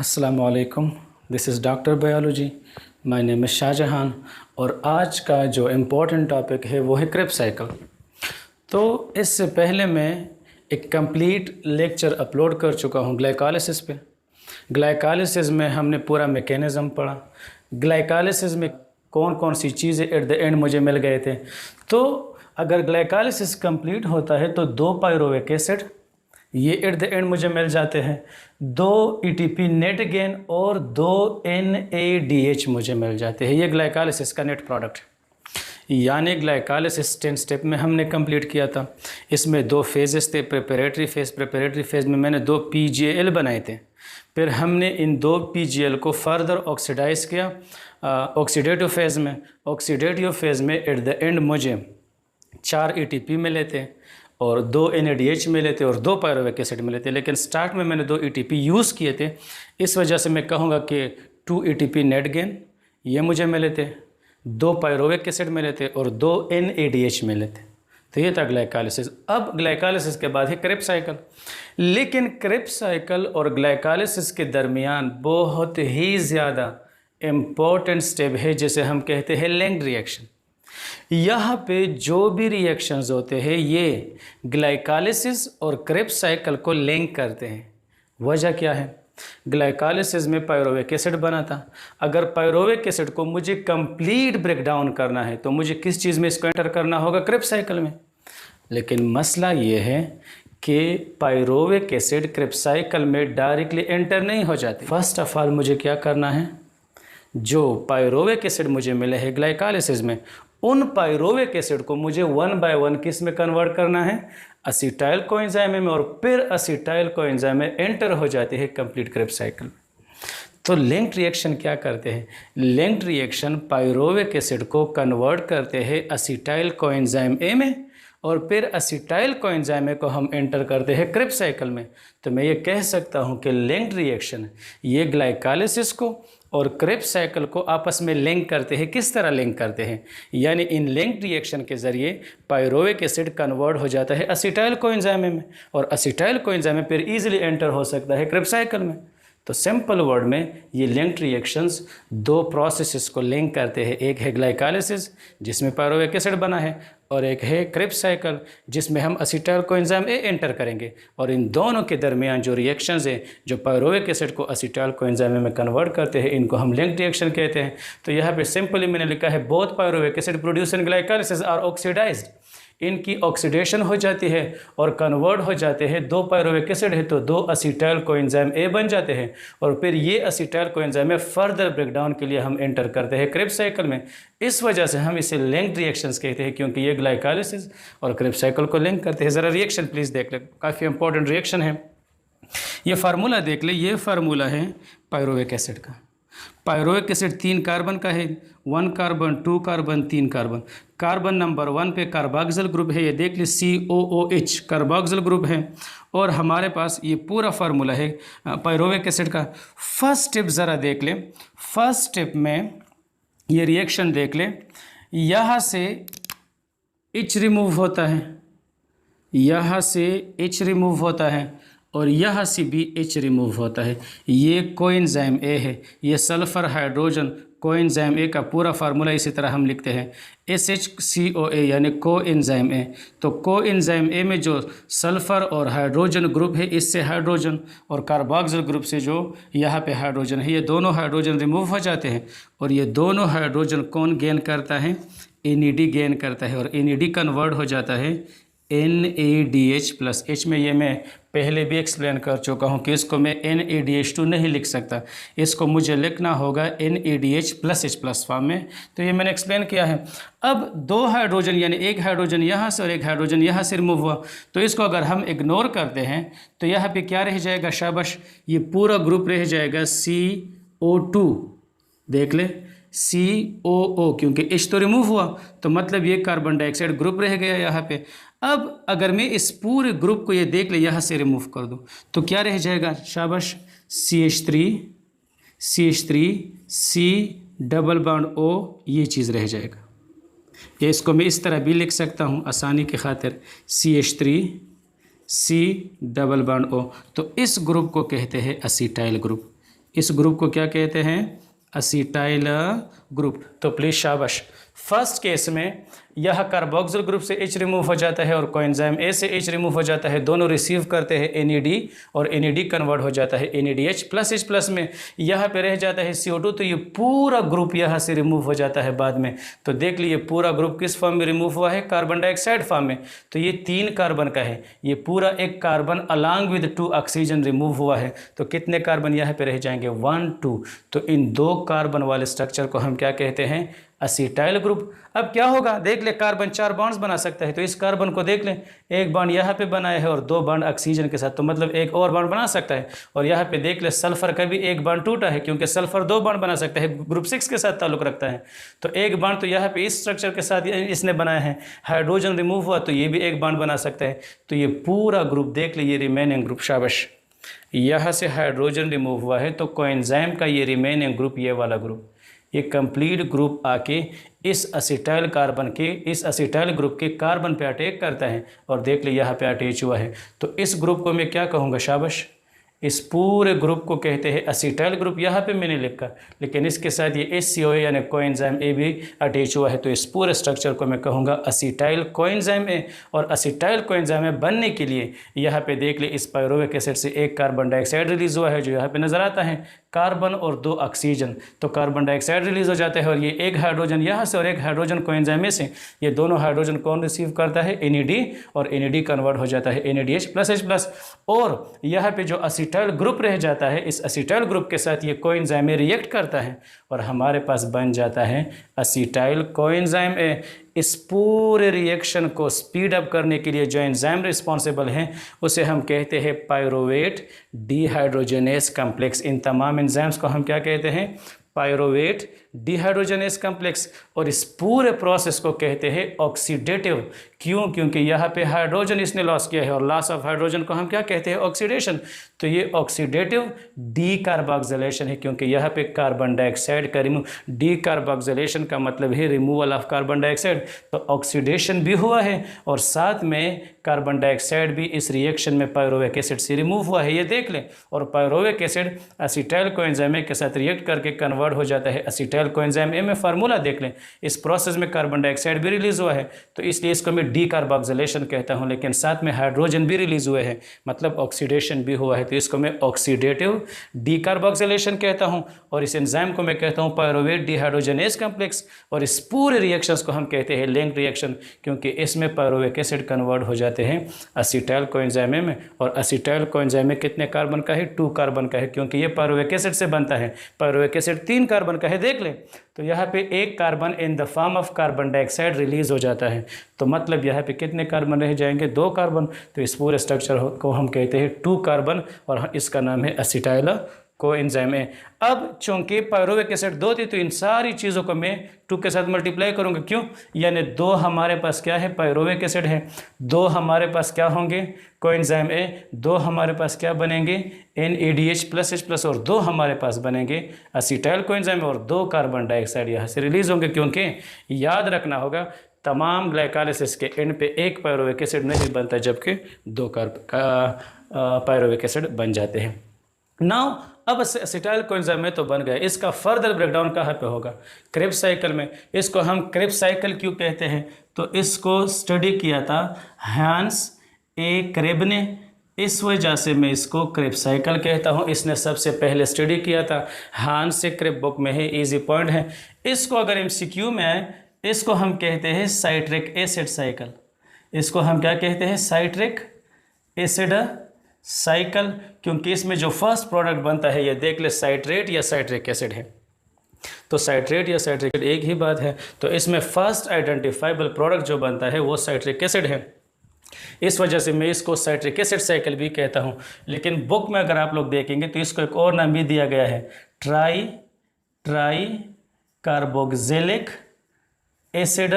अस्सलामु अलैकुम, this is doctor biology, my name is Shah Jahan. और आज का जो इम्पोर्टेंट टॉपिक है वो है क्रेब्स साइकिल। तो इससे पहले मैं एक कंप्लीट लेक्चर अपलोड कर चुका हूँ ग्लाइकोलाइसिस पे। ग्लाइकोलाइसिस में हमने पूरा मैकेनिज़्म पढ़ा। ग्लाइकोलाइसिस में कौन कौन सी चीज़ें एट द एंड मुझे मिल गए थे। तो अगर ग्लाइकोलाइसिस कंप्लीट होता है तो 2 पायरुविक एसिड ये एट द एंड मुझे मिल जाते हैं, 2 एटीपी नेट गेन और 2 NADH मुझे मिल जाते हैं। ये ग्लाइकोलाइसिस का नेट प्रोडक्ट है। यानी ग्लाइकोलाइसिस 10 स्टेप में हमने कंप्लीट किया था। इसमें 2 फेजेस थे, प्रिपरेटरी फेज़ में मैंने 2 PGL बनाए थे। फिर हमने इन 2 PGL को फर्दर ऑक्सीडाइज किया ऑक्सीडेटिव फेज़ में। ऑक्सीडेटिव फेज़ में एट द एंड मुझे 4 ATP मिले थे और 2 NADH मिले थे और 2 पायरुविक एसिड मिले थे। लेकिन स्टार्ट में मैंने 2 ATP यूज़ किए थे, इस वजह से मैं कहूँगा कि 2 ATP नेट गेन ये मुझे मिले थे, 2 पायरुविक एसिड मिले थे और 2 NADH मिले थे। तो ये था ग्लाइकोलाइसिस। अब ग्लाइकोलाइसिस के बाद है क्रेब्स साइकिल। लेकिन क्रेब्स साइकिल और ग्लाइकोलाइसिस के दरमियान बहुत ही ज़्यादा इम्पोर्टेंट स्टेप है जिसे हम कहते हैं लिंक्ड रिएक्शन। यहाँ पे जो भी रिएक्शंस होते हैं ये ग्लाइकोलाइसिस और क्रेब्स साइकिल को लिंक करते हैं। वजह क्या है? ग्लाइकोलाइसिस में पायरुविक एसिड बना था। अगर पायरुविक एसिड को मुझे कंप्लीट ब्रेक डाउन करना है तो मुझे किस चीज़ में इसको एंटर करना होगा? क्रेब्स साइकिल में। लेकिन मसला ये है कि पायरुविक एसिड क्रेब्स साइकिल में डायरेक्टली एंटर नहीं हो जाती। फर्स्ट ऑफ ऑल मुझे क्या करना है, जो पायरुविक एसिड मुझे मिले हैं ग्लाइकोलाइसिस में, उन पायरुविक एसिड को मुझे 1 बाय 1 किस में कन्वर्ट करना है? असीटाइल कोएंजाइम में। और फिर असीटाइल कोएंजाइम में एंटर हो जाती है कंप्लीट क्रेब्स साइकिल। तो लिंक्ड रिएक्शन क्या करते हैं? लिंक्ड रिएक्शन पायरुविक एसिड को कन्वर्ट करते हैं असीटाइल कोएंजाइम ए में और फिर असीटाइल कोएंजाइम ए को हम एंटर करते हैं क्रेब्स साइकिल में। तो मैं ये कह सकता हूँ कि लिंक्ड रिएक्शन ये ग्लाइकोलाइसिस को और क्रेब्स साइकिल को आपस में लिंक करते हैं। किस तरह लिंक करते हैं? यानी इन लिंक्ड रिएक्शन के ज़रिए पायरुविक एसिड कन्वर्ट हो जाता है असीटाइल कोएंजाइम में और असीटाइल कोएंजाइम में फिर ईजिली एंटर हो सकता है क्रेब्स साइकिल में। तो सिंपल वर्ड में ये लिंक्ड रिएक्शंस 2 प्रोसेसेस को लिंक करते हैं। एक है ग्लाइकोलाइसिस जिसमें पायरुविक एसिड बना है और एक है क्रेब्स साइकिल जिसमें हम असीटाइल कोएंजाइम ए एंटर करेंगे। और इन दोनों के दरमियान जो रिएक्शंस हैं जो पायरुविक एसिड को असीटाइल कोएंजाइम में कन्वर्ट करते हैं इनको हम लिंक्ड रिएक्शन कहते हैं। तो यहाँ पे सिंपली मैंने लिखा है both pyruvic acid produce in glycolysis are oxidised. इनकी ऑक्सीडेशन हो जाती है और कन्वर्ट हो जाते हैं। 2 पायरुविक एसिड है तो 2 असीटाइल कोएंजाइम ए बन जाते हैं और फिर ये असीटाइल कोएंजाइम में फर्दर ब्रेकडाउन के लिए हम एंटर करते हैं क्रेब्स साइकिल में। इस वजह से हम इसे लिंक्ड रिएक्शंस कहते हैं क्योंकि ये ग्लाइकोलाइसिस और क्रेब्स साइकिल को लिंक करते हैं। ज़रा रिएक्शन प्लीज़ देख ले, काफ़ी इंपॉर्टेंट रिएक्शन है। ये फार्मूला देख ले, ये फार्मूला है पायरुविक एसिड का। पायरुविक एसिड 3 कार्बन का है, 1 carbon 2 carbon 3 carbon. Carbon number 1 पे कार्बोक्सिल ग्रुप है, ये देख ली COOH कार्बोक्सिल ग्रुप है। और हमारे पास ये पूरा फार्मूला है पायरुविक एसिड का। फर्स्ट स्टेप ज़रा देख ले, फर्स्ट स्टेप में ये रिएक्शन देख ले, यहाँ से H रिमूव होता है, यहाँ से H रिमूव होता है और यहाँ से भी H रिमूव होता है। ये कोएंजाइम ए है, ये सल्फ़र हाइड्रोजन कोएंजाइम ए का पूरा फार्मूला इसी तरह हम लिखते हैं SHCOA यानी कोएंजाइम ए। तो कोएंजाइम ए में जो सल्फ़र और हाइड्रोजन ग्रुप है इससे हाइड्रोजन और कार्बोक्सिल ग्रुप से जो यहाँ पे हाइड्रोजन है ये दोनों हाइड्रोजन रिमूव हो जाते हैं और ये दोनों हाइड्रोजन कौन गेन करता है? NAD गेन करता है और NAD कन्वर्ट हो जाता है NADH+ H में। ये मैं पहले भी एक्सप्लेन कर चुका हूँ कि इसको मैं NADH2 नहीं लिख सकता, इसको मुझे लिखना होगा NADH+H+ फॉर्म में। तो ये मैंने एक्सप्लेन किया है। अब 2 हाइड्रोजन यानी एक हाइड्रोजन यहाँ से और एक हाइड्रोजन यहाँ से रिमूव हुआ तो इसको अगर हम इग्नोर करते हैं तो यहाँ पे क्या रह जाएगा? शाबाश, ये पूरा ग्रुप रह जाएगा CO2। देख ले COO, क्योंकि H तो रिमूव हुआ तो मतलब ये कार्बन डाइऑक्साइड ग्रुप रह गया यहाँ पे। अब अगर मैं इस पूरे ग्रुप को ये देख ले यहाँ से रिमूव कर दूँ तो क्या रह जाएगा? शाबाश, CH3 C double bond O ये चीज़ रह जाएगा। या इसको मैं इस तरह भी लिख सकता हूँ आसानी की खातिर CH3 C double bond O। तो इस ग्रुप को कहते हैं असीटाइल ग्रुप। इस ग्रुप को क्या कहते हैं? असीटाइल ग्रुप। तो प्लीज़ शाबाश। फर्स्ट केस में यह कार्बोक्सिल ग्रुप से H रिमूव हो जाता है और कोएंजाइम A से H रिमूव हो जाता है, दोनों रिसीव करते हैं NAD और NAD कन्वर्ट हो जाता है NADH प्लस H प्लस में, यहाँ पे रह जाता है CO2। तो ये पूरा ग्रुप यहाँ से रिमूव हो जाता है बाद में। तो देख लीजिए पूरा ग्रुप किस फॉर्म में रिमूव हुआ है? कार्बन डाइऑक्साइड फॉर्म में। तो ये 3 कार्बन का है, ये पूरा एक carbon along with 2 oxygen remove हुआ है। तो कितने कार्बन यहाँ पे रह जाएंगे? 1 2। तो इन 2 कार्बन वाले स्ट्रक्चर को हम क्या कहते हैं? असीटाइल ग्रुप। अब क्या होगा? देख ले, कार्बन 4 बॉन्ड्स बना सकता है, तो इस कार्बन को देख ले, एक बॉन्ड यहाँ पे बनाया है और 2 बॉन्ड ऑक्सीजन के साथ, तो मतलब एक और बॉन्ड बना सकता है। और यहाँ पे देख ले सल्फर का भी एक बॉन्ड टूटा है, क्योंकि सल्फर 2 बॉन्ड बना सकता है, ग्रुप 6 के साथ ताल्लुक रखता है। तो एक बॉन्ड तो यहाँ पे इस स्ट्रक्चर के साथ इसने बनाया है। हाइड्रोजन रिमूव हुआ तो ये भी एक बॉन्ड बना सकता है। तो ये पूरा ग्रुप देख ले, ये रिमेनिंग ग्रुप। शाबाश। यहाँ से हाइड्रोजन रिमूव हुआ है तो कोएंजाइम का ये रिमेनिंग ग्रुप, ये वाला ग्रुप, ये कंप्लीट ग्रुप आके इस असीटाइल ग्रुप के कार्बन पे अटैक करता है और देख ले यहाँ पे अटैच हुआ है। तो इस ग्रुप को मैं क्या कहूँगा? शाबाश। इस पूरे ग्रुप को कहते हैं असीटाइल ग्रुप। यहाँ पे मैंने लिखा, लेकिन इसके साथ ये HCOA यानी कोएंजाइम A भी अटैच हुआ है। तो इस पूरे स्ट्रक्चर को मैं कहूँगा असीटाइल कोएंजाइम A। और असीटाइल कोएंजाइम A बनने के लिए यहाँ पे देख ले, इस पायरुविक एसिड से एक कार्बन डाइऑक्साइड रिलीज हुआ है, जो यहाँ पे नजर आता है, कार्बन और 2 ऑक्सीजन। तो कार्बन डाइऑक्साइड रिलीज हो जाता है और ये एक हाइड्रोजन यहाँ से और एक हाइड्रोजन कोएंजाइम A से, ये दोनों हाइड्रोजन कौन रिसीव करता है? NAD, और NAD कन्वर्ट हो जाता है NADH प्लस H प्लस। और यहाँ पे जो असीटाइल ग्रुप रह जाता है, इस असीटाइल ग्रुप के साथ ये कोएंजाइम A रिएक्ट करता है और हमारे पास बन जाता है असीटाइल कोएंजाइम A। इस पूरे रिएक्शन को स्पीड अप करने के लिए जो एंजाइम रिस्पॉन्सिबल हैं उसे हम कहते हैं पायरोवेट डिहाइड्रोजनेस कॉम्प्लेक्स। इन तमाम एंजाइम्स को हम क्या कहते हैं? Pyruvate dehydrogenase complex. और इस पूरे प्रोसेस को कहते हैं ऑक्सीडेटिव। क्यों? क्योंकि यहाँ पे हाइड्रोजन इसने लॉस किया है और लॉस ऑफ हाइड्रोजन को हम क्या कहते हैं? ऑक्सीडेशन। तो ये ऑक्सीडेटिव डीकार्बोक्सिलेशन है, क्योंकि यहाँ पे कार्बन डाइऑक्साइड का रिमूव, डीकार्बोक्सिलेशन का मतलब है रिमूवल ऑफ कार्बन डाइऑक्साइड। तो ऑक्सीडेशन भी हुआ है और साथ में कार्बन डाइऑक्साइड भी इस रिएक्शन में पायरुविक एसिड से रिमूव हुआ है, ये देख लें। और पायरुविक एसिड असीटाइल कोएंजाइम A के साथ रिएक्ट करके कन्वर्ट हो जाता है असीटाइल कोएंजाइम A में। फार्मूला देख लें, इस प्रोसेस में कार्बन डाइऑक्साइड भी रिलीज हुआ है, तो इसलिए इसको मैं डीकार्बोक्सिलेशन कहता हूं, लेकिन साथ में हाइड्रोजन भी रिलीज हुए हैं, मतलब ऑक्सीडेशन भी हुआ है, तो इसको मैं ऑक्सीडेटिव डीकार्बोक्सिलेशन कहता हूं। और इस एंजाइम को मैं कहता हूं पायरुवेट डिहाइड्रोजनेस कॉम्प्लेक्स। और इस पूरे रिएक्शंस को हम कहते हैं लिंक्ड रिएक्शन, क्योंकि इसमें पायरुविक एसिड कन्वर्ट हो जाते हैं असीटाइल कोएंजाइम A में। और असीटाइल कोएंजाइम A कितने कार्बन का है? 2 कार्बन का है, क्योंकि ये पायरुविक एसिड से बनता है। पायरुविक एसिड 3 कार्बन का है, देख लें। तो यहाँ पे एक carbon in the form of carbon dioxide release हो जाता है, तो मतलब यहाँ पे कितने कार्बन रह जाएंगे? 2 कार्बन। तो इस पूरे स्ट्रक्चर को हम कहते हैं 2 कार्बन और इसका नाम है असीटाइल कोएंजाइम A। अब चूंकि पायरुविक एसिड 2 थी, तो इन सारी चीज़ों को मैं 2 के साथ मल्टीप्लाई करूँगा। क्यों? यानी 2 हमारे पास क्या है? पायरुविक एसिड है। 2 हमारे पास क्या होंगे? Coenzyme A। 2 हमारे पास क्या बनेंगे? NADH plus H plus. और 2 हमारे पास बनेंगे असीटाइल कोएंजाइम और 2 कार्बन डाइऑक्साइड यहाँ से रिलीज होंगे, क्योंकि याद रखना होगा तमाम ग्लाइकोलाइसिस के एंड पे एक पायरुविक एसिड नहीं बनता, जबकि 2 पायरुविक एसिड बन जाते हैं। नाउ अब असीटाइल कोएंजाइम तो बन गए, इसका फर्दर ब्रेकडाउन कहाँ पे होगा? क्रेब्स साइकिल में। इसको हम क्रेब्स साइकिल क्यों कहते हैं? तो इसको स्टडी किया था हांस ए क्रेब ने, इस वजह से मैं इसको क्रेब्स साइकिल कहता हूँ। इसने सबसे पहले स्टडी किया था, हांस ए क्रेब बुक में है, इजी पॉइंट है। इसको अगर MCQ में आए, इसको हम कहते हैं साइट्रिक एसिड साइकिल। इसको हम क्या कहते हैं? साइट्रिक एसिड साइकिल, क्योंकि इसमें जो फर्स्ट प्रोडक्ट बनता है ये देख ले साइट्रेट या साइट्रिक एसिड है। तो साइट्रेट या साइट्रिक एसिड एक ही बात है। तो इसमें फर्स्ट आइडेंटिफाइबल प्रोडक्ट जो बनता है वो साइट्रिक एसिड है, इस वजह से मैं इसको साइट्रिक एसिड साइकिल भी कहता हूँ। लेकिन बुक में अगर आप लोग देखेंगे तो इसको एक और नाम भी दिया गया है, ट्राई कार्बोक्सिलिक एसिड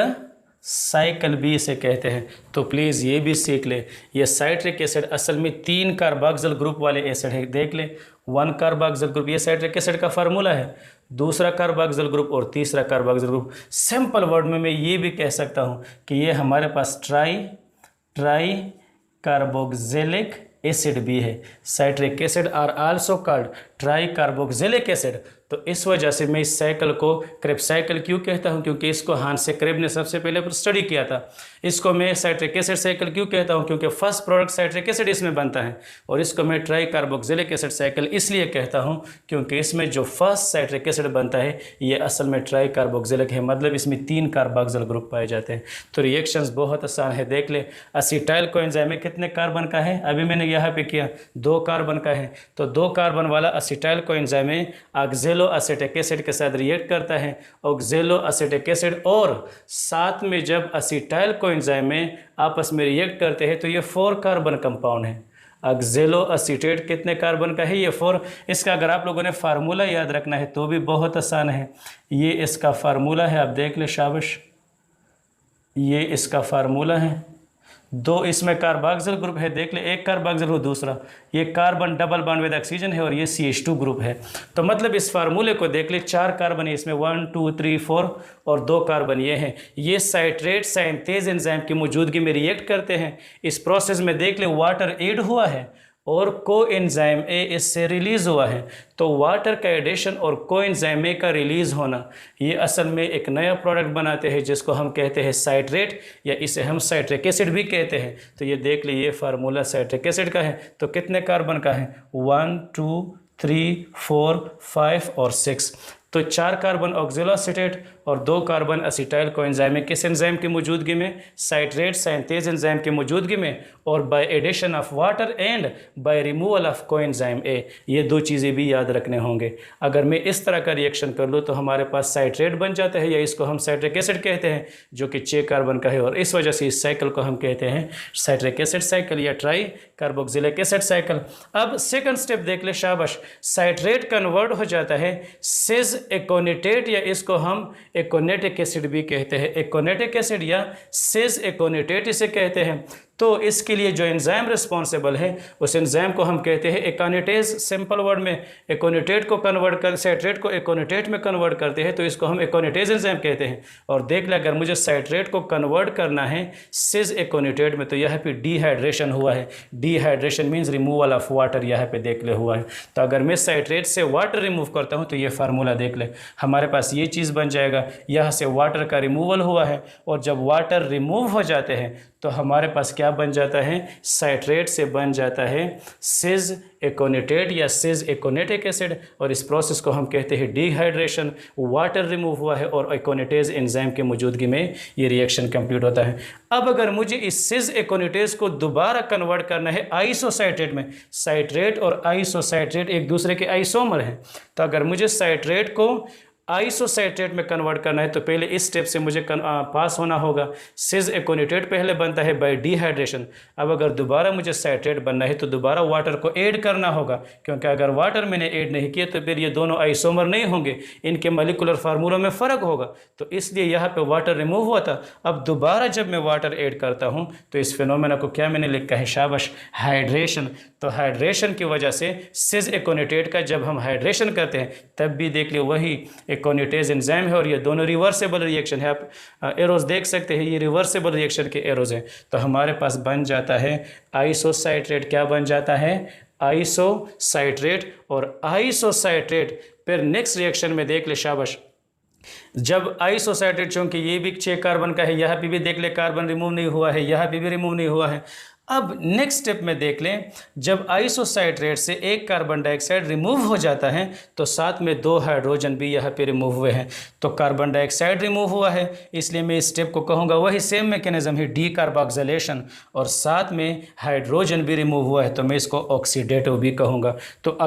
साइकिल भी इसे कहते हैं। तो प्लीज़ ये भी सीख ले, ये साइट्रिक एसिड असल में 3 कार्बोक्सिल ग्रुप वाले एसिड है। देख ले, 1 कार्बोक्सिल ग्रुप, ये साइट्रिक एसिड का फार्मूला है। दूसरा कार्बोक्सिल ग्रुप और तीसरा कार्बोक्सिल ग्रुप। सिंपल वर्ड में मैं ये भी कह सकता हूँ कि ये हमारे पास ट्राई कार्बोक्सिलिक एसिड भी है। Citric acid are also called tricarboxylic acid. तो इस वजह से मैं इस साइकिल को क्रेब साइकिल क्यों कहता हूँ, क्योंकि इसको हांस क्रेब ने सबसे पहले स्टडी किया था। इसको मैं साइट्रिक एसिड साइकिल क्यों कहता हूँ, क्योंकि फर्स्ट प्रोडक्ट साइट्रिक एसिड इसमें बनता है। और इसको मैं ट्राई कार्बोक्सिलिक एसिड साइकिल इसलिए कहता हूँ क्योंकि इसमें जो फर्स्ट साइट्रिक एसिड बनता है ये असल में ट्राई कार्बोक्सिलिक है, मतलब इसमें 3 कार्बोक्सिल ग्रुप पाए जाते हैं। तो रिएक्शंस बहुत आसान है, देख ले। असीटाइल कोएंजाइम में कितने कार्बन का है, अभी मैंने यहाँ पे किया 2 कार्बन का है। तो 2 कार्बन वाला असीटाइल कोएंजाइम में ऑक्जेलो एसिटिक एसिड के साथ रिएक्ट करता है, ऑक्जेलो एसिटिक एसिड, और साथ में जब असीटाइल कोएंजाइम में आपस में रिएक्ट करते हैं तो ये 4 कार्बन कंपाउंड है। ऑक्जेलो एसीटेट कितने कार्बन का है, ये 4। इसका अगर आप लोगों ने फार्मूला याद रखना है तो भी बहुत आसान है। ये इसका फार्मूला है, आप देख ले शाबाश, ये इसका फार्मूला है। 2 इसमें कार्बोक्सिल ग्रुप है, देख ले, एक कार्बोक्सिल हो, दूसरा ये carbon double bond with oxygen है, और ये CH2 ग्रुप है। तो मतलब इस फार्मूले को देख ले, 4 कार्बन है इसमें, 1 2 3 4, और 2 कार्बन ये हैं। ये साइट्रेट साइंथेज एंजाइम की मौजूदगी में रिएक्ट करते हैं। इस प्रोसेस में देख ले वाटर ऐड हुआ है और कोएंजाइम ए इससे रिलीज़ हुआ है। तो वाटर का एडिशन और कोएंजाइम ए का रिलीज़ होना, ये असल में एक नया प्रोडक्ट बनाते हैं जिसको हम कहते हैं साइट्रेट, या इसे हम साइट्रिक एसिड भी कहते हैं। तो ये देख लीजिए फार्मूला साइट्रिक एसिड का है। तो कितने कार्बन का है, 1 2 3 4 5 और 6। तो 4 कार्बन ऑक्जेलो एसीटेट और 2 कार्बन असीटाइल कोएंजाइम किस एंजाइम की मौजूदगी में, साइट्रेट साइंथेज एंजाइम की मौजूदगी में, और by addition of water and by removal of coenzyme A. ये 2 चीज़ें भी याद रखने होंगे। अगर मैं इस तरह का रिएक्शन कर लूँ तो हमारे पास साइट्रेट बन जाता है, या इसको हम साइट्रिक एसिड कहते हैं, जो कि 6 कार्बन का है। और इस वजह से इस साइकिल को हम कहते हैं साइट्रिक एसिड साइकिल या ट्राई कार्बोक्सिलिक एसिड साइकिल। अब सेकंड स्टेप देख ले शाबाश, साइट्रेट कन्वर्ट हो जाता है सिस एकोनिटेट, या इसको हम एकोनेटिक एसिड भी कहते हैं। एकोनेटिक एसिड या सिस एकोनिटेट इसे कहते हैं। तो इसके लिए जो एंजाइम रिस्पॉन्सिबल है उस एंजाइम को हम कहते हैं एकोनिटेज। सिंपल वर्ड में एकोनिटेट को कन्वर्ट कर, साइट्रेट को एकोनिटेट में कन्वर्ट करते हैं, तो इसको हम एकोनिटेज एंजाइम कहते हैं। और देख ले, अगर मुझे साइट्रेट को कन्वर्ट करना है सिस एकोनिटेट में, तो यहाँ पे डिहाइड्रेशन हुआ है। Dehydration means removal of water, यहाँ पे देख ले हुआ है। तो अगर मैं साइट्रेट से वाटर रिमूव करता हूँ तो ये फार्मूला देख ले, हमारे पास ये चीज़ बन जाएगा। यहाँ से वाटर का रिमूवल हुआ है, और जब वाटर रिमूव हो जाते हैं तो हमारे पास क्या बन जाता है, साइट्रेट से बन जाता है सिस एकोनेटेट या सिस एकोनेटिक एसिड। और इस प्रोसेस को हम कहते हैं डिहाइड्रेशन। वाटर रिमूव हुआ है और एकोनेटेज एंजाइम की मौजूदगी में ये रिएक्शन कंप्लीट होता है। अब अगर मुझे इस सिस एकोनेटेज को दोबारा कन्वर्ट करना है आइसोसाइट्रेट में, साइट्रेट और आइसोसाइट्रेट एक दूसरे के आइसोमर हैं, तो अगर मुझे साइट्रेट को आइसोसाइट्रेट में कन्वर्ट करना है तो पहले इस स्टेप से मुझे पास होना होगा। सिस एकोनेटेट पहले बनता है बाय डिहाइड्रेशन। अब अगर दोबारा मुझे साइट्रेट बनना है तो दोबारा वाटर को ऐड करना होगा, क्योंकि अगर वाटर मैंने ऐड नहीं किया तो फिर ये दोनों आइसोमर नहीं होंगे, इनके मॉलिक्यूलर फार्मूला में फ़र्क होगा। तो इसलिए यहाँ पे वाटर रिमूव हुआ था। अब दोबारा जब मैं वाटर ऐड करता हूँ तो इस फिनोमेना को क्या मैंने लिखा है, शाबाश, हाइड्रेशन। तो हाइड्रेशन की वजह से सिस एकोनेटेट का जब हम हाइड्रेशन करते हैं तब भी देख लियो वही एकोनेटेज एंजाइम है, और ये दोनों रिवर्सेबल रिएक्शन है। आप एरोज देख सकते हैं, ये रिवर्सेबल रिएक्शन के एरोज हैं। तो हमारे पास बन जाता है आइसोसाइट्रेट। क्या बन जाता है, आइसोसाइट्रेट। और आइसोसाइट्रेट फिर नेक्स्ट रिएक्शन में देख ले शाबाश, जब आइसोसाइट्रेट, चूँकि ये भी 6 कार्बन का है, यहाँ पे भी देख ले कार्बन रिमूव नहीं हुआ है, यहाँ पे भी रिमूव नहीं हुआ है। अब नेक्स्ट स्टेप में देख लें, जब आइसोसाइट्रेट से 1 कार्बन डाइऑक्साइड रिमूव हो जाता है तो साथ में 2 हाइड्रोजन भी यहाँ पे रिमूव हुए हैं। तो कार्बन डाइऑक्साइड रिमूव हुआ है, इसलिए मैं इस स्टेप को कहूँगा वही सेम मैकेनिज्म है, डी कार्बोक्सिलेशन, और साथ में हाइड्रोजन भी रिमूव हुआ है तो मैं इसको ऑक्सीडेटिव भी कहूँगा। तो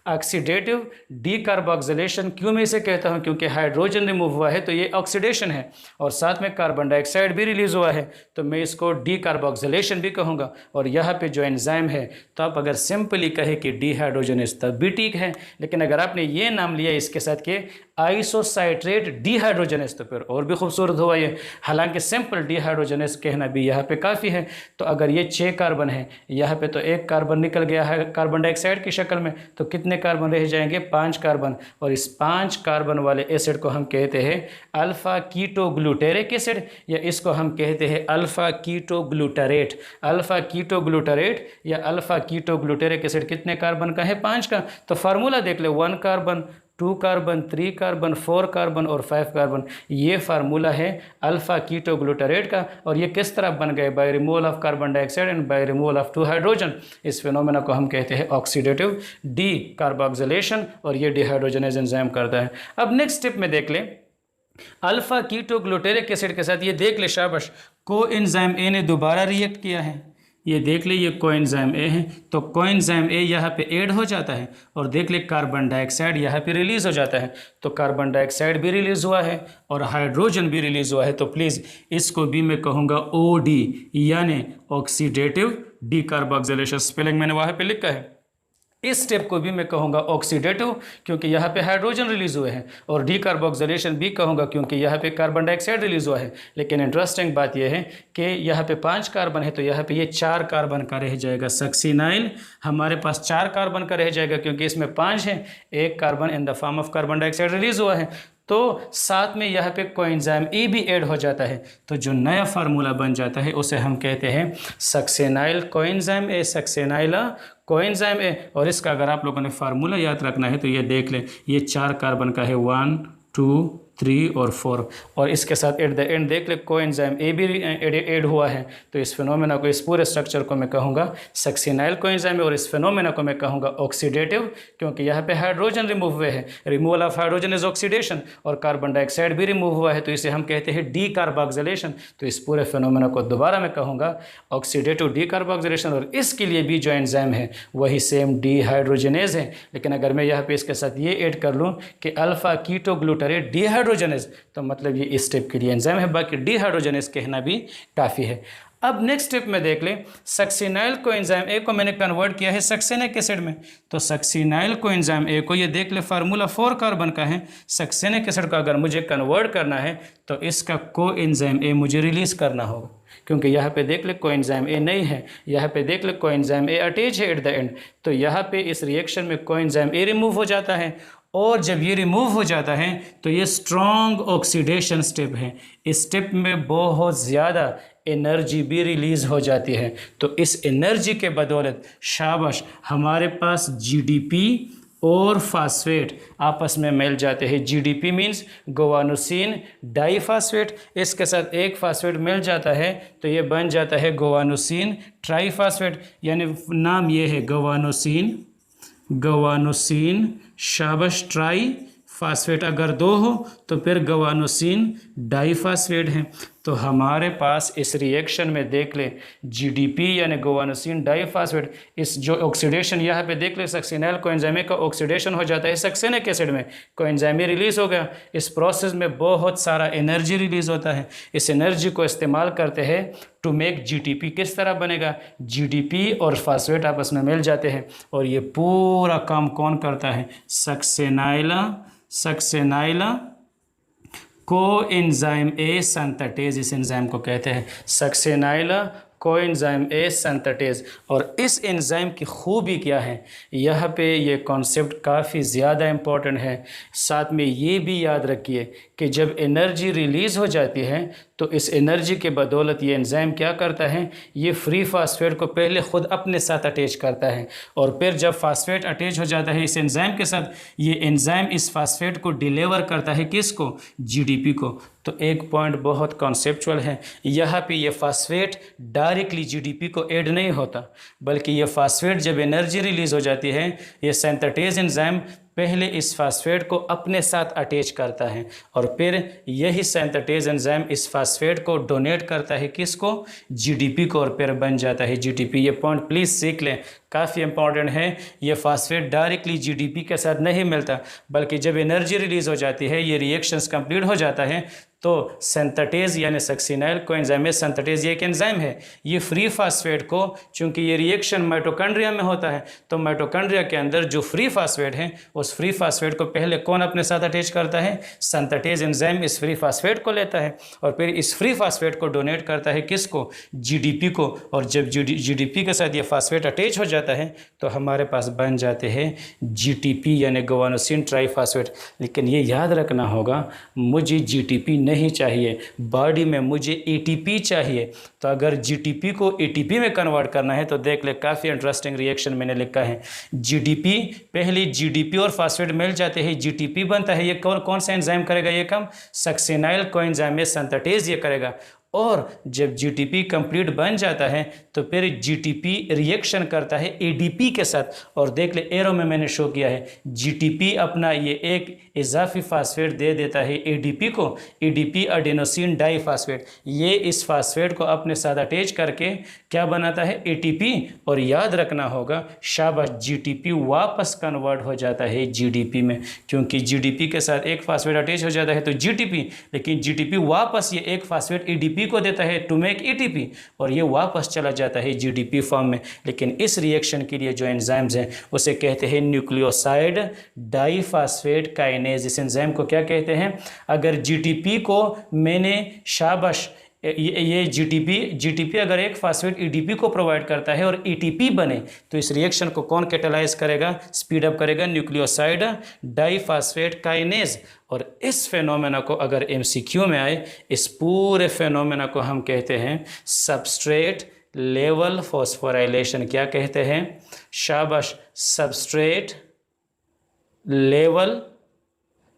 ऑक्सीडेटिव डीकार्बोक्सिलेशन क्यों मैं इसे कहता हूं, क्योंकि हाइड्रोजन रिमूव हुआ है तो ये ऑक्सीडेशन है, और साथ में कार्बन डाइऑक्साइड भी रिलीज हुआ है तो मैं इसको डीकार्बोक्सिलेशन भी कहूँगा। और यहाँ पे जो एंजाइम है, तो आप अगर सिंपली कहे कि डीहाइड्रोजनेस तब भी ठीक है, लेकिन अगर आपने ये नाम लिया इसके साथ के आइसोसाइट्रेट डीहाइड्रोजनेस तो फिर और भी खूबसूरत हुआ ये। हालांकि सिंपल डीहाइड्रोजनेस कहना भी यहाँ पे काफ़ी है। तो अगर ये 6 कार्बन है, यहाँ पे तो 1 कार्बन निकल गया है कार्बन डाइऑक्साइड की शक्ल में, तो कितने कितने कार्बन रह जाएंगे? 5 कार्बन। और इस 5 कार्बन वाले एसिड को हम कहते हैं अल्फ़ा कीटोग्लूटेरिक एसिड, या इसको हम कहते हैं अल्फ़ा कीटोग्लूटरेट। अल्फ़ा कीटोग्लूटरेट या अल्फ़ा कीटोग्लूटेरिक एसिड कितने कार्बन का है? 5 का। तो फार्मूला देख ले, 1 कार्बन, 2 कार्बन, 3 कार्बन, 4 कार्बन और 5 कार्बन। ये फार्मूला है अल्फ़ा कीटोग्लूटरेट का। और ये किस तरह बन गए? By removal of carbon dioxide and by removal of 2 hydrogen. इस फिनोमेना को हम कहते हैं ऑक्सीडेटिव डी कार्बोक्सिलेशन, और ये डिहाइड्रोजनेज एंजाइम करता है। अब नेक्स्ट स्टेप में देख ले, अल्फ़ा कीटोग्लूटेरिक एसिड के साथ ये देख ले, शाबाश, कोएंजाइम ए ने दोबारा रिएक्ट किया है। ये देख ले, ये कोएंजाइम ए है, तो कोएंजाइम ए यहाँ पे ऐड हो जाता है, और देख ले कार्बन डाइऑक्साइड यहाँ पे रिलीज़ हो जाता है। तो कार्बन डाइऑक्साइड भी रिलीज़ हुआ है और हाइड्रोजन भी रिलीज़ हुआ है। तो प्लीज़ इसको भी मैं कहूँगा OD, यानी ऑक्सीडेटिव डी कार्बोक्सिलेशन। स्पेलिंग मैंने वहाँ पे लिखा है। इस स्टेप को भी मैं कहूँगा ऑक्सीडेटिव, क्योंकि यहाँ पे हाइड्रोजन रिलीज़ हुए हैं, और डी कार्बोक्सिलेशन भी कहूँगा क्योंकि यहाँ पे कार्बन डाइऑक्साइड रिलीज़ हुआ है। लेकिन इंटरेस्टिंग बात यह है कि यहाँ पे 5 कार्बन है, तो यहाँ पे ये 4 कार्बन का रह जाएगा। सक्सिनाइल हमारे पास 4 कार्बन का रह जाएगा, क्योंकि इसमें 5 है, 1 carbon in the form of carbon dioxide release हुआ है। तो साथ में यहाँ पे कोएंजाइम ए भी ऐड हो जाता है, तो जो नया फार्मूला बन जाता है उसे हम कहते हैं सक्सेनाइल कोएंजाइम ए, सक्सेनाइला कोएंजाइम ए। और इसका अगर आप लोगों ने फार्मूला याद रखना है तो ये देख लें, ये 4 कार्बन का है, 1, 2, 3 और 4। और इसके साथ एट द एंड देख ले कोएंजाइम ए भी ऐड हुआ है। तो इस फिनोमेना को, इस पूरे स्ट्रक्चर को मैं कहूँगा सक्सिनाइल कोएंजाइम, और इस फिनोमेना को मैं कहूँगा ऑक्सीडेटिव, क्योंकि यहाँ पे हाइड्रोजन रिमूव हुए हैं। Removal of hydrogen is oxidation, और कार्बन डाइऑक्साइड भी रिमूव हुआ है, तो इसे हम कहते हैं डी कार्बोक्सिलेशन। तो इस पूरे फिनोमेना को दोबारा मैं कहूँगा ऑक्सीडेटिव डी कार्बोक्सिलेशन। और इसके लिए भी जो एंजाइम है वही सेम डिहाइड्रोजनेज है। लेकिन अगर मैं यहाँ पे इसके साथ ये ऐड कर लूँ कि अल्फ़ा कीटोग्लूटरेट डिहाइड्रोजनेज, तो मतलब ये इस स्टेप के लिए एंजाइम है, बाकी डिहाइड्रोजनेज कहना भी काफ़ी है। अब नेक्स्ट स्टेप में देख लें, सक्सिनाइल कोएंजाइम ए को मैंने कन्वर्ट किया है सक्सेनिक एसिड में। तो सक्सिनाइल कोएंजाइम ए को, ये देख ले, फार्मूला 4 कार्बन का है। सक्सेनिक एसिड को अगर मुझे कन्वर्ट करना है तो इसका कोएंजाइम ए मुझे रिलीज़ करना होगा, क्योंकि यहाँ पे देख ले कोएंजाइम ए नहीं है, यहाँ पे देख ले कोएंजाइम ए अटैच है एट द एंड। तो यहाँ पे इस रिएक्शन में कोएंजाइम ए रिमूव हो जाता है, और जब ये रिमूव हो जाता है तो ये स्ट्रॉन्ग ऑक्सीडेशन स्टेप है। इस स्टेप में बहुत ज़्यादा एनर्जी भी रिलीज़ हो जाती है। तो इस एनर्जी के बदौलत शाबाश हमारे पास GDP और फास्फेट आपस में मिल जाते हैं। GDP मीन्स गोवानोसिन डाईफास्फेट, इसके साथ एक फास्फेट मिल जाता है तो ये बन जाता है गोवानोसिन ट्राईफास्फेट, यानी नाम ये है गवानोसिन शाबाश ट्राई फास्फेट। अगर 2 हो तो फिर गवानोसिन डाईफास्फेट है। तो हमारे पास इस रिएक्शन में देख ले GDP यानी गोवानोसिन डाईफास्फेट, इस जो ऑक्सीडेशन यहाँ पे देख ले सक्सिनाइल कोएंजाइम का ऑक्सीडेशन हो जाता है सक्सेनिक एसिड में, कोएंजाइम रिलीज़ हो गया। इस प्रोसेस में बहुत सारा एनर्जी रिलीज़ होता है। इस एनर्जी को इस्तेमाल करते हैं टू मेक GDP। किस तरह बनेगा? GDP और फास्फेट आपस में मिल जाते हैं, और ये पूरा काम कौन करता है? सक्सेनाइला कोएंजाइम ए सिंथेटेज, इस एंजाइम को कहते हैं सक्सेनाइला कोएंजाइम ए सिंथेटेज। और इस एंजाइम की खूबी क्या है, यहाँ पे ये कॉन्सेप्ट काफ़ी ज़्यादा इम्पोर्टेंट है। साथ में ये भी याद रखिए कि जब एनर्जी रिलीज़ हो जाती है तो इस एनर्जी के बदौलत ये एंजाइम क्या करता है, ये फ्री फास्फेट को पहले ख़ुद अपने साथ अटैच करता है, और फिर जब फास्फेट अटैच हो जाता है इस एंजाइम के साथ, ये एंजाइम इस फास्फेट को डिलीवर करता है किसको? GDP को। तो एक पॉइंट बहुत कॉन्सेप्चुअल है, यहाँ पे ये फास्फेट डायरेक्टली GDP को ऐड नहीं होता, बल्कि ये फास्फेट जब एनर्जी रिलीज़ हो जाती है, ये सिंथेटेज एंजाइम पहले इस फास्फेट को अपने साथ अटैच करता है, और फिर यही सिंथेटेज एंजाइम इस फास्फेट को डोनेट करता है किसको? GDP को, और फिर बन जाता है GDP। ये पॉइंट प्लीज़ सीख लें, काफ़ी इंपॉर्टेंट है। ये फास्फेट डायरेक्टली GDP के साथ नहीं मिलता, बल्कि जब एनर्जी रिलीज़ हो जाती है, ये रिएक्शंस कंप्लीट हो जाता है, तो सिंथेटेज यानी सक्सिनाइल कोएंजाइम सिंथेटेज ये एक एंजाइम है, ये फ्री फास्फेट को, चूँकि ये रिएक्शन माइटोकॉन्ड्रिया में होता है, तो माइटोकॉन्ड्रिया के अंदर जो फ्री फास्फेट है उस फ्री फास्फेट को पहले कौन अपने साथ अटैच करता है, सिंथेटेज एंजाइम इस फ्री फास्फेट को लेता है और फिर इस फ्री फास्फेट को डोनेट करता है किसको, जीडीपी को। और जब जीडीपी के साथ ये फास्फेट अटैच हो जाता है तो हमारे पास बन जाते हैं जीटीपी यानी गुआनोसिन ट्राईफास्फेट। लेकिन ये याद रखना होगा, मुझे जीटीपी नहीं चाहिए, बॉडी में मुझे एटीपी चाहिए। तो अगर जीटीपी को एटीपी में कन्वर्ट करना है तो देख ले, काफ़ी इंटरेस्टिंग रिएक्शन मैंने लिखा है। जीडीपी, पहले जीडीपी और फास्फेट मिल जाते हैं, जीटीपी बनता है। ये कौन सा एंजाइम करेगा ये काम, सक्सिनाइल कोएंजाइम सिंथेटेज ये करेगा। और जब जीटीपी कंप्लीट बन जाता है तो फिर जीटीपी रिएक्शन करता है एडीपी के साथ। और देख ले, एरो में मैंने शो किया है, जीटीपी अपना ये एक इजाफी फास्फेट दे देता है एडीपी को, एडीपी एडेनोसिन डाईफास्फेट। ये इस फास्फेट को अपने साथ अटैच करके क्या बनाता है, एटीपी। और याद रखना होगा, शाबाश, जीटीपी वापस कन्वर्ट हो जाता है जीडीपी में, क्योंकि जीडीपी के साथ एक फास्फेट अटैच हो जाता है तो जीटीपी, लेकिन जीटीपी वापस ये एक फास्फेट एडीपी को देता है टू मेक एटीपी और ये वापस चला जाता है जीडीपी फॉर्म में। लेकिन इस रिएक्शन के लिए जो एंजाइम्स हैं उसे कहते हैं न्यूक्लियोसाइड डाईफास्फेट काइनेज। इस एंजाइम को क्या कहते हैं, अगर जीटीपी को मैंने, शाबाश, ये जीटीपी अगर एक फास्फेट एडीपी को प्रोवाइड करता है और एटीपी बने तो इस रिएक्शन को कौन कैटालाइज करेगा, स्पीड अप करेगा, न्यूक्लियोसाइड डाईफास्फेट काइनेज। और इस फेनोमेना को अगर एमसीक्यू में आए, इस पूरे फेनोमेना को हम कहते हैं सबस्ट्रेट लेवल फॉस्फोराइलेशन। क्या कहते हैं, शाबाश, सबस्ट्रेट लेवल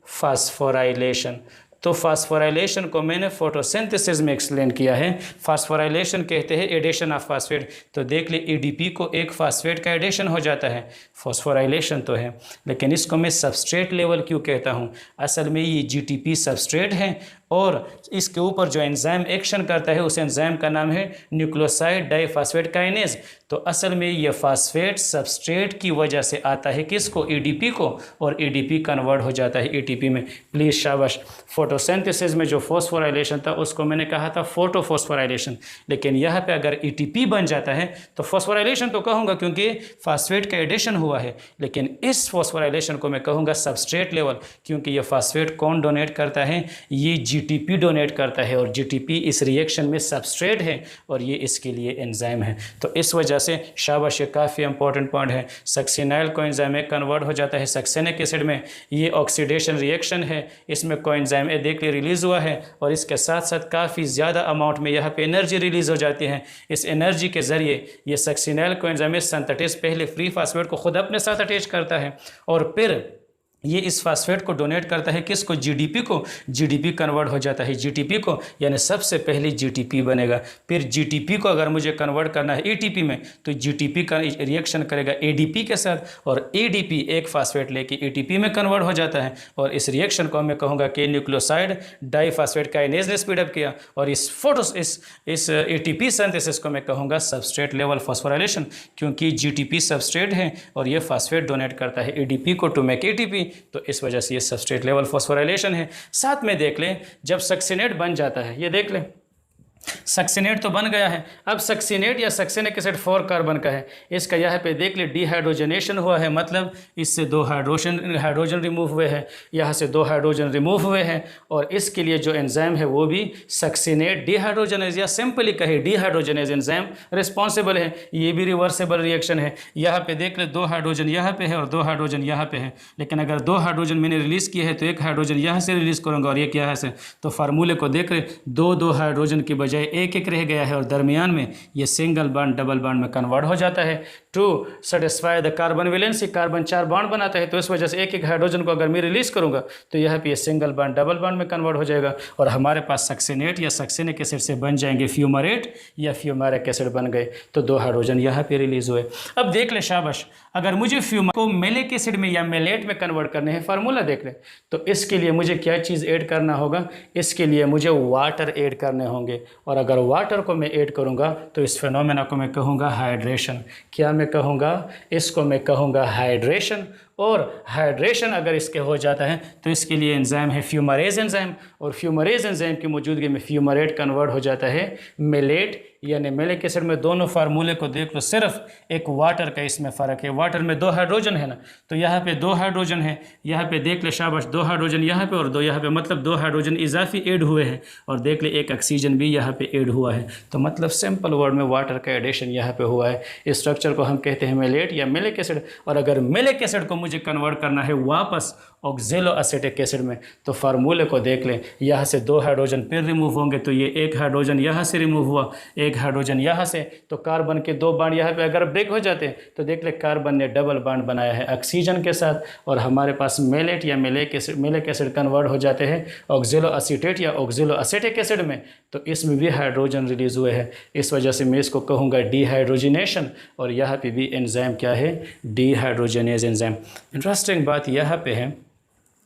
फास्फोराइलेशन। तो फास्फोराइलेशन को मैंने फोटोसिंथेसिस में एक्सप्लेन किया है। फास्फोराइलेशन कहते हैं एडिशन ऑफ फास्फेट। तो देख ले, एडीपी को एक फास्फेट का एडिशन हो जाता है, फास्फोराइलेशन तो है। लेकिन इसको मैं सबस्ट्रेट लेवल क्यों कहता हूँ, असल में ये जीटीपी सबस्ट्रेट है और इसके ऊपर जो एंजाइम एक्शन करता है उस एंजाइम का नाम है न्यूक्लियोसाइड डाईफास्फेट काइनेज। तो असल में ये फास्फेट सबस्ट्रेट की वजह से आता है किसको, एडीपी को, और एडीपी कन्वर्ट हो जाता है एटीपी में। प्लीज़ शाबाश, फोटोसिंथेसिस में जो फॉस्फोराइलेशन था उसको मैंने कहा था फोटोफॉस्फोराइलेशन, लेकिन यहाँ पे अगर एटीपी बन जाता है तो फॉस्फोराइलेशन तो कहूँगा क्योंकि फास्फेट का एडिशन हुआ है, लेकिन इस फॉस्फोराइलेशन को मैं कहूँगा सबस्ट्रेट लेवल, क्योंकि ये फास्फेट कौन डोनेट करता है, ये जीटीपी डोनेट करता है और जीटीपी इस रिएक्शन में सबस्ट्रेट है और ये इसके लिए एंजाइम है। तो इस वजह से शाबाश, ये काफ़ी इंपॉर्टेंट पॉइंट है। सक्सिनाइल कोएंजाइम में कन्वर्ट हो जाता है सक्सेनिक एसिड में, ये ऑक्सीडेशन रिएक्शन है, इसमें कोएंजाइम ए देख लिए रिलीज़ हुआ है और इसके साथ साथ काफ़ी ज़्यादा अमाउंट में यहाँ पे एनर्जी रिलीज़ हो जाती है। इस एनर्जी के ज़रिए ये सक्सिनाइल कोएंजाइम सिंथेटेज पहले फ्री फास्फेट को खुद अपने साथ अटैच करता है और फिर ये इस फास्फेट को डोनेट करता है किसको, जीडीपी को। जीडीपी कन्वर्ट हो जाता है जीटीपी को, यानी सबसे पहले जीटीपी बनेगा। फिर जीटीपी को अगर मुझे कन्वर्ट करना है एटीपी में तो जीटीपी का रिएक्शन करेगा एडीपी के साथ और एडीपी एक फास्फेट लेके एटीपी में कन्वर्ट हो जाता है और इस रिएक्शन को मैं कहूँगा कि न्यूक्लियोसाइड डाईफास्फेट काइनेज ने स्पीडअप किया और इस एटीपी सिंथेसिस को मैं कहूँगा सबस्ट्रेट लेवल फॉस्फोराइलेशन, क्योंकि जीटीपी सबस्ट्रेट है और ये फास्फेट डोनेट करता है एडीपी को टू मेक एटीपी, तो इस वजह से ये सबस्ट्रेट लेवल फॉस्फोराइलेशन है। साथ में देख लें, जब सक्सिनेट बन जाता है, ये देख लें, सक्सिनेट तो बन गया है, अब सक्सिनेट या सक्सिनिक एसिड 4 कार्बन का है, इसका यहाँ पे देख ले डिहाइड्रोजनेशन हुआ है, मतलब इससे 2 हाइड्रोजन रिमूव हुए हैं, यहाँ से 2 हाइड्रोजन रिमूव हुए हैं और इसके लिए जो एंजाइम है वो भी सक्सिनेट डिहाइड्रोजनेज या सिंपली कहे डिहाइड्रोजनेज एंजाइम रिस्पॉन्सिबल है। ये भी रिवर्सेबल रिएक्शन है। यहाँ पे देख ले 2 हाइड्रोजन यहाँ पे है और 2 हाइड्रोजन यहाँ पे है, लेकिन अगर 2 हाइड्रोजन मैंने रिलीज़ किया है तो 1 हाइड्रोजन यहाँ से रिलीज़ करूँगा और एक यहाँ से, तो फार्मूले को देख ले 2 हाइड्रोजन की बजाय एक रह गया है और दरमियान में ये सिंगल बॉन्ड डबल बॉन्ड में कन्वर्ट हो जाता है to satisfy the carbon valency. Carbon 4 bond बनाता है, तो इस वजह से एक हाइड्रोजन को अगर मैं रिलीज़ करूंगा तो यहाँ पे ये सिंगल बॉन्ड डबल बॉन्ड में कन्वर्ट हो जाएगा और हमारे पास सक्सिनेट या सक्सिनिक एसिड से बन जाएंगे फ्यूमरेट या फ्यूमारिक एसिड बन गए, तो 2 हाइड्रोजन यहाँ पे रिलीज़ हुए। अब देख ले शाबाश, अगर मुझे फ्यूमा को मेलिक एसिड में या मेलेट में कन्वर्ट करने हैं, फार्मूला देख ले, तो इसके लिए मुझे क्या चीज़ ऐड करना होगा, इसके लिए मुझे वाटर ऐड करने होंगे और अगर वाटर को मैं ऐड करूंगा तो इस फिनोमेना को मैं कहूँगा हाइड्रेशन। क्या मैं कहूँगा, इसको मैं कहूँगा हाइड्रेशन। और हाइड्रेशन अगर इसके हो जाता है तो इसके लिए एंजाइम है फ्यूमरेज एंजाइम और फ्यूमरेज एंजाइम की मौजूदगी में फ्यूमरेट कन्वर्ट हो जाता है मेलेट यानी मेलिक एसिड में दोनों फार्मूले को देख लो, सिर्फ एक वाटर का इसमें फ़र्क है। वाटर में 2 हाइड्रोजन है ना, तो यहाँ पे 2 हाइड्रोजन है, यहाँ पे देख ले शाबाश 2 हाइड्रोजन यहाँ पे और 2 यहाँ पे, मतलब 2 हाइड्रोजन इजाफी ऐड हुए हैं। और देख ले एक ऑक्सीजन भी यहाँ पे ऐड हुआ है। तो मतलब सिंपल वर्ड में वाटर का एडिशन यहाँ पे हुआ है। इस स्ट्रक्चर को हम कहते हैं मेलेट या मेलिक एसिड। और अगर मेलिक एसिड को मुझे कन्वर्ट करना है वापस ऑक्जेलो एसिटिक एसिड में, तो फार्मूले को देख लें, यहाँ से 2 हाइड्रोजन फिर रिमूव होंगे, तो ये 1 हाइड्रोजन यहाँ से रिमूव हुआ, 1 हाइड्रोजन यहाँ से, तो कार्बन के 2 बांड यहाँ पे अगर ब्रेक हो जाते हैं तो देख ले कार्बन ने डबल बांड बनाया है ऑक्सीजन के साथ, और हमारे पास मेलेट या मेलिक एसिड कन्वर्ट हो जाते हैं ऑक्जेलो एसीटेट या ऑक्जेलो एसिटिक एसिड में। तो इसमें भी हाइड्रोजन रिलीज हुए हैं, इस वजह से मैं इसको कहूँगा डीहाइड्रोजिनेशन। और यहाँ पे भी एंजाइम क्या है, डीहाइड्रोजनेज एंजाइम। इंटरेस्टिंग बात यहाँ पे है,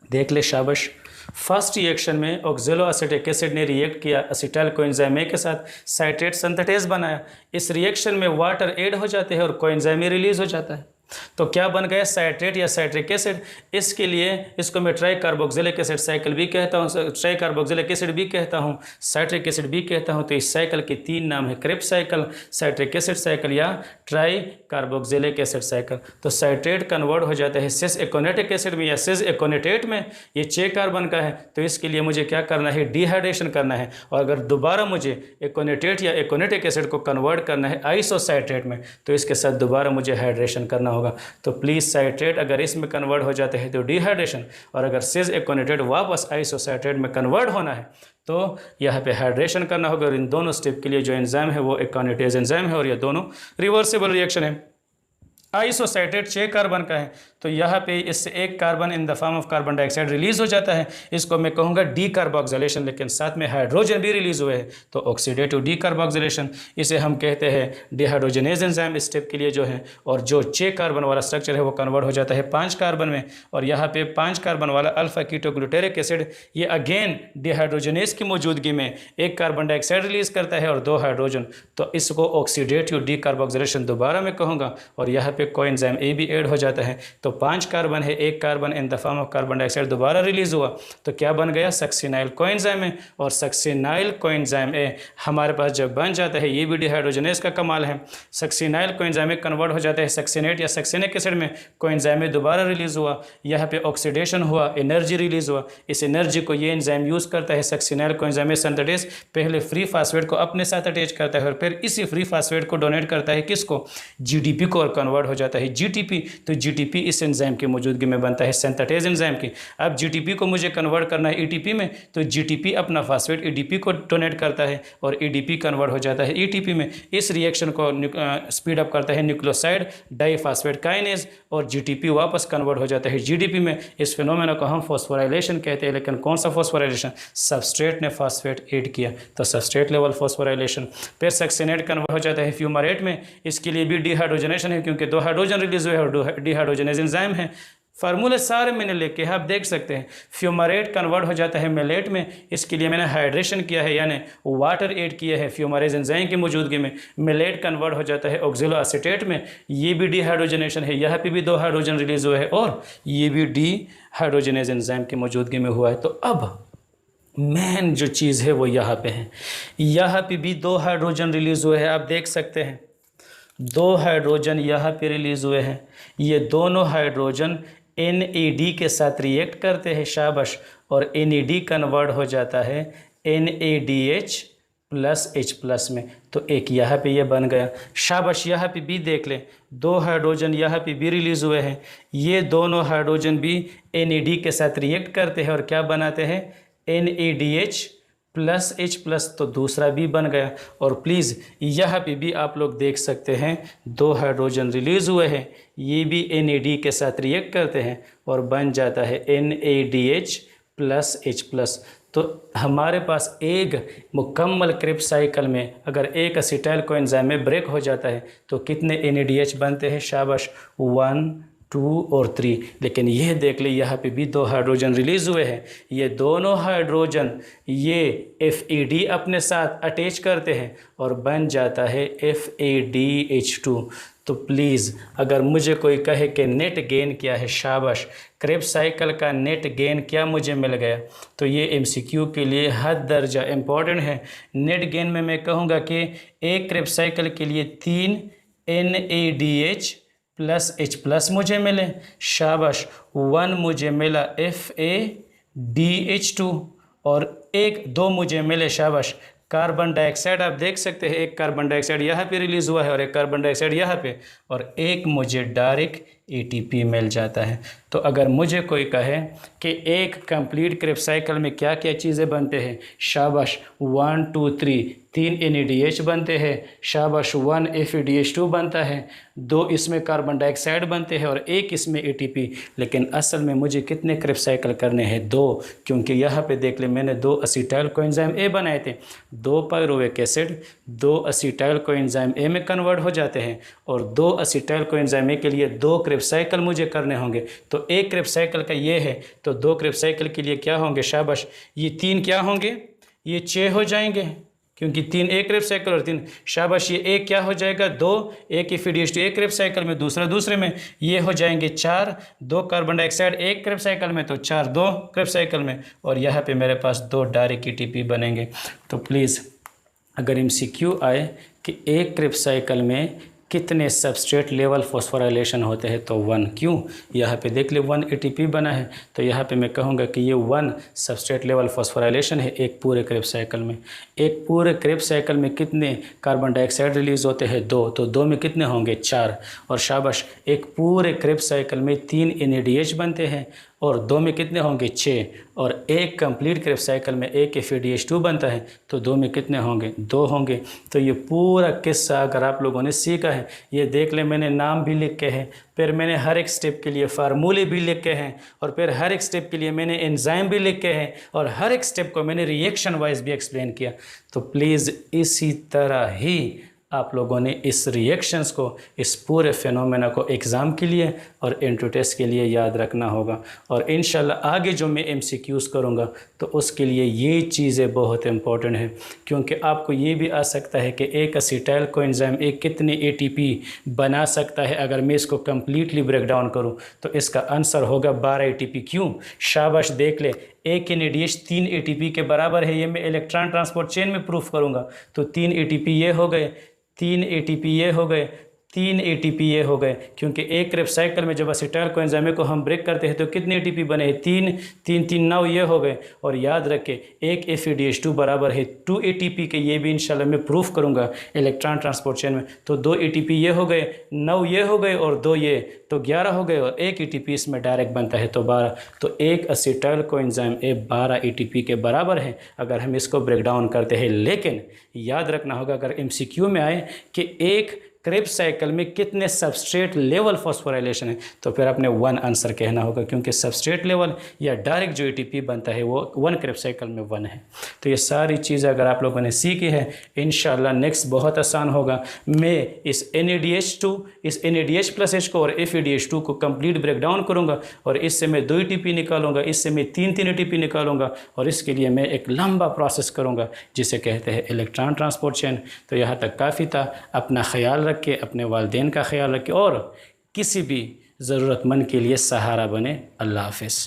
देख ले शाबाश, फर्स्ट रिएक्शन में ऑक्जेलो एसिटिक एसिड ने रिएक्ट किया एसिटाइल कोएंजाइम ए के साथ, साइट्रेट सिंथेटेज बनाया। इस रिएक्शन में वाटर ऐड हो जाते हैं और कोएंजाइम ए रिलीज हो जाता है। तो क्या बन गया, साइट्रेट या साइट्रिक एसिड। इसके लिए इसको मैं ट्राई कार्बोक्सिलिक एसिड साइकिल भी कहता हूँ, ट्राई कार्बोक्सिलिक एसिड भी कहता हूँ, साइट्रिक एसिड भी कहता हूँ। तो इस साइकिल के 3 नाम है, Krebs cycle, citric acid cycle या ट्राई कार्बोक्सिलिक एसिड साइकिल। तो साइट्रेट कन्वर्ट हो जाता है सिस एकोनेटिक एसिड में या सिस एकोनेटेट में, ये 6 कार्बन का है। तो इसके लिए मुझे क्या करना है, डिहाइड्रेशन करना है। और अगर दोबारा मुझे एकोनेटेट या एकोनेटिक एसिड को कन्वर्ट करना है आइसोसाइट्रेट में, तो इसके साथ दोबारा मुझे हाइड्रेशन करना होगा। तो प्लीज़ साइट्रेट अगर इसमें कन्वर्ट हो जाते हैं तो डिहाइड्रेशन, और अगर सिस एकोनेटेट वापस आइसोसाइट्रेट में कन्वर्ट होना है तो यहाँ पे हाइड्रेशन करना होगा। और इन दोनों स्टेप के लिए जो एंजाइम है वो एकोनेटेज एंजाइम है, और ये दोनों रिवर्सिबल रिएक्शन है। आइसोसाइट्रेट 6 कार्बन का है, तो यहाँ पे इससे 1 carbon in the form of carbon dioxide release हो जाता है। इसको मैं कहूँगा डीकार्बोक्सिलेशन, लेकिन साथ में हाइड्रोजन भी रिलीज हुए हैं, तो ऑक्सीडेटिव डीकार्बोक्सिलेशन। इसे हम कहते हैं डिहाइड्रोजनेज एंजाइम स्टेप के लिए जो है। और जो 6 कार्बन वाला स्ट्रक्चर है वो कन्वर्ट हो जाता है 5 कार्बन में। और यहाँ पे 5 कार्बन वाला अल्फा कीटोग्लूटेरिक एसिड, ये अगेन डिहाइड्रोजनेज की मौजूदगी में 1 कार्बन डाइऑक्साइड रिलीज करता है और 2 हाइड्रोजन। तो इसको ऑक्सीडेटिव डीकार्बोक्सिलेशन दोबारा मैं कहूँगा। और यहाँ पे कोएंजाइम ए भी ऐड हो जाता है। तो 5 कार्बन है, 1 carbon in the form of carbon dioxide दोबारा रिलीज हुआ, तो क्या बन गया, सक्सिनाइल कोएंजाइम है। और सक्सिनाइल कोएंजाइम ए हमारे पास जब बन जाता है, ये भी डिहाइड्रोजनेज का कमाल है। सक्सिनाइल कोएंजाइम ए कन्वर्ट हो जाता है सक्सिनेट या सक्सिनिक एसिड में, कोएंजाइम ए दोबारा रिलीज हुआ, यहाँ पे ऑक्सीडेशन हुआ, एनर्जी रिलीज हुआ। इस एनर्जी को ये एंजाइम यूज़ करता है, सक्सिनाइल कोएंजाइम ए सिंथेटेज, पहले फ्री फास्फेट को अपने साथ अटैच करता है और फिर इसी फ्री फास्फेट को डोनेट करता है किसको, जीडीपी को, और कन्वर्ट हो जाता है जीटीपी। तो जीटीपी इस एंजाइम की मौजूदगी में बनता है, सिंथेटेज एंजाइम की। अब जीटीपी को मुझे कन्वर्ट करना है ईटीपी में, तो जीटीपी अपना फास्फेट ईडीपी को डोनेट करता है और ईडीपी कन्वर्ट हो जाता है ईटीपी में। इस रिएक्शन को स्पीड अप करता है न्यूक्लियोसाइड डाइफास्फेट काइनेज, और जीटीपी वापस कन्वर्ट हो जाता है जीडीपी में। इस फिनोमेना को हम फॉस्फोराइलेशन कहते हैं। लेकिन कौन सा फॉस्फोराइलेशन, सबस्ट्रेट ने फास्फेट ऐड किया, तो सबस्ट्रेट लेवल फॉस्फोराइलेशन। फिर सक्सिनेट कन्वर्ट हो जाता है फ्यूमारेट में, इसके लिए भी डिहाइड्रोजनेशन है क्योंकि 2 हाइड्रोजन रिलीज हुए और डिहाइड्रोजनेज एंजाइम है। फार्मूले सारे मैंने लेके आप देख सकते हैं। फ्यूमारेट कन्वर्ट हो जाता है मेलेट में, इसके लिए मैंने हाइड्रेशन किया है, यानी वाटर ऐड किया है फ्यूमारेज एंजाइम की मौजूदगी में। मेलेट कन्वर्ट हो जाता है ऑक्सिलो एसीटेट में, ये भी डिहाइड्रोजनेशन है, यहाँ पे भी 2 हाइड्रोजन रिलीज हुए हैं और ये भी डिहाइड्रोजनेज एंजाइम की मौजूदगी में हुआ है। तो अब मेन जो चीज़ है वो यहाँ पे है, यहाँ पे भी 2 हाइड्रोजन रिलीज हुए हैं, आप देख सकते हैं 2 हाइड्रोजन यहाँ पे रिलीज हुए हैं। ये दोनों हाइड्रोजन NAD के साथ रिएक्ट करते हैं, शाबाश, और NAD कन्वर्ट हो जाता है NADH प्लस H प्लस में। तो एक यहाँ पे ये बन गया, शाबाश। यहाँ पे भी देख लें 2 हाइड्रोजन यहाँ पे भी रिलीज हुए हैं, ये दोनों हाइड्रोजन भी NAD के साथ रिएक्ट करते हैं और क्या बनाते हैं, NADH प्लस H प्लस, तो दूसरा भी बन गया। और प्लीज़ यहाँ पे भी आप लोग देख सकते हैं 2 हाइड्रोजन रिलीज़ हुए हैं, ये भी NAD के साथ रिएक्ट करते हैं और बन जाता है NADH प्लस H प्लस। तो हमारे पास एक मुकम्मल क्रेब्स साइकिल में अगर एक एसिटाइल कोएंजाइम में ब्रेक हो जाता है तो कितने NADH बनते हैं, शाबाश, 1 2 और 3। लेकिन यह देख ले यहाँ पे भी 2 हाइड्रोजन रिलीज़ हुए हैं। ये दोनों हाइड्रोजन ये FAD अपने साथ अटैच करते हैं और बन जाता है FADH2। तो प्लीज़ अगर मुझे कोई कहे कि नेट गेन क्या है, शाबाश, क्रेब्स साइकिल का नेट गेन क्या मुझे मिल गया, तो ये MCQ के लिए हद दर्जा इम्पॉर्टेंट है। नेट गेन में मैं कहूँगा कि एक क्रेब्स साइकिल के लिए 3 NADH प्लस H प्लस मुझे मिले, शाबाश। 1 मुझे मिला FADH2 और 2 मुझे मिले, शाबाश, कार्बन डाइऑक्साइड। आप देख सकते हैं एक कार्बन डाइऑक्साइड यहाँ पे रिलीज़ हुआ है और एक कार्बन डाइऑक्साइड यहाँ पे, और एक मुझे डायरेक्ट ATP मिल जाता है। तो अगर मुझे कोई कहे कि एक कंप्लीट क्रेब्स साइकिल में क्या क्या चीज़ें बनते हैं, शाबाश, 1 2 3 NADH बनते हैं, शाबाश, 1 FADH2 बनता है, 2 इसमें कार्बन डाइऑक्साइड बनते हैं और 1 इसमें ATP। लेकिन असल में मुझे कितने क्रेब्स साइकिल करने हैं? 2, क्योंकि यहाँ पे देख ले मैंने 2 असीटाइल कोएंजाइम A बनाए थे। 2 पायरुवेक एसिड 2 असीटाइल कोएंजाइम A में कन्वर्ट हो जाते हैं और 2 असीटाइल कोएंजाइम A के लिए 2 क्रेब्स साइकिल मुझे करने होंगे। तो एक क्रेब्स साइकिल का ये है, तो 2 क्रेब्स साइकिल के लिए क्या होंगे, शाबाश, ये 3 क्या होंगे, ये 6 हो जाएंगे, क्योंकि 3 एक क्रेब्स साइकिल और 3, शाबाश, ये एक क्या हो जाएगा, 2, एक FADH2 एक क्रेब्स साइकिल में, दूसरा दूसरे में, ये हो जाएंगे 4, 2 कार्बन डाइऑक्साइड एक क्रेब्स साइकिल में, तो 4 2 क्रेब्स साइकिल में, और यहाँ पे मेरे पास 2 डायरेक्ट ATP बनेंगे। तो प्लीज़ अगर MCQ आए कि एक क्रेब्स साइकिल में कितने सबस्ट्रेट लेवल फॉस्फोराइलेशन होते हैं, तो 1। क्यों? यहाँ पे देख ले 1 ATP बना है, तो यहाँ पे मैं कहूँगा कि ये 1 सबस्ट्रेट लेवल फॉस्फोराइलेशन है एक पूरे क्रेब्स साइकिल में। एक पूरे क्रेब्स साइकिल में कितने कार्बन डाइऑक्साइड रिलीज़ होते हैं? 2, तो 2 में कितने होंगे? 4, और शाबाश, एक पूरे क्रेब्स साइकिल में 3 NADH बनते हैं और 2 में कितने होंगे? 6, और एक कंप्लीट क्रेब्स साइकिल में 1 FADH2 बनता है, तो 2 में कितने होंगे? 2 होंगे। तो ये पूरा किस्सा अगर आप लोगों ने सीखा है, ये देख ले मैंने नाम भी लिख के हैं, फिर मैंने हर एक स्टेप के लिए फार्मूले भी लिख के हैं, और फिर हर एक स्टेप के लिए मैंने एंजाइम भी लिख के हैं, और हर एक स्टेप को मैंने रिएक्शन वाइज भी एक्सप्लेन किया। तो प्लीज़ इसी तरह ही आप लोगों ने इस रिएक्शंस को, इस पूरे फिनोमेना को एग्ज़ाम के लिए और एंट्री टेस्ट के लिए याद रखना होगा। और इंशाल्लाह आगे जो मैं MCQs करूँगा तो उसके लिए ये चीज़ें बहुत इंपॉर्टेंट है, क्योंकि आपको ये भी आ सकता है कि एक असीटाइल कोएंजाइम एक कितने ATP बना सकता है। अगर मैं इसको कम्प्लीटली ब्रेक डाउन करूँ तो इसका आंसर होगा 12 ATP। क्यों? शाबाश, देख ले, एक NADH 3 ATP के बराबर है, ये मैं इलेक्ट्रॉन ट्रांसपोर्ट चेन में प्रूफ करूँगा। तो 3 ATP ये हो गए, 3 ATP ये हो गए, 3 ATP ये हो गए, क्योंकि एक क्रेब्स साइकिल में जब असीटाइल कोएंजाइम को हम ब्रेक करते हैं तो कितने ATP बने हैं? 3 3 3 9 ये हो गए। और याद रखें एक FADH2 बराबर है 2 ATP के, ये भी इंशाल्लाह मैं प्रूफ करूंगा इलेक्ट्रॉन ट्रांसपोर्ट चेन में। तो 2 ATP ये हो गए, 9 ये हो गए और 2 ये, तो 11 हो गए, और 1 ATP इसमें डायरेक्ट बनता है तो 12। तो एक असीटाइल कोएंजाइम 12 ATP के बराबर है अगर हम इसको ब्रेक डाउन करते हैं। लेकिन याद रखना होगा अगर MCQ में आए कि एक क्रेब्स साइकिल में कितने सबस्ट्रेट लेवल फॉस्फोराइलेशन है, तो फिर आपने 1 आंसर कहना होगा, क्योंकि सबस्ट्रेट लेवल या डायरेक्ट जो ATP बनता है वो 1 क्रेब्स साइकिल में 1 है। तो ये सारी चीज़ें अगर आप लोगों ने सीखी है, इंशाल्लाह नेक्स्ट बहुत आसान होगा। मैं इस NADH2, इस NADH प्लस H को और FADH2 को कंप्लीट ब्रेक डाउन करूँगा, और इससे मैं 2 ATP निकालूंगा, इससे मैं 3 ATP निकालूंगा, और इसके लिए मैं एक लंबा प्रोसेस करूँगा जिसे कहते हैं इलेक्ट्रॉन ट्रांसपोर्ट चेन। तो यहाँ तक काफ़ी था। अपना ख्याल रख के, अपने वालिदैन का ख्याल रखें और किसी भी ज़रूरतमंद के लिए सहारा बने। अल्लाह हाफ़िज़।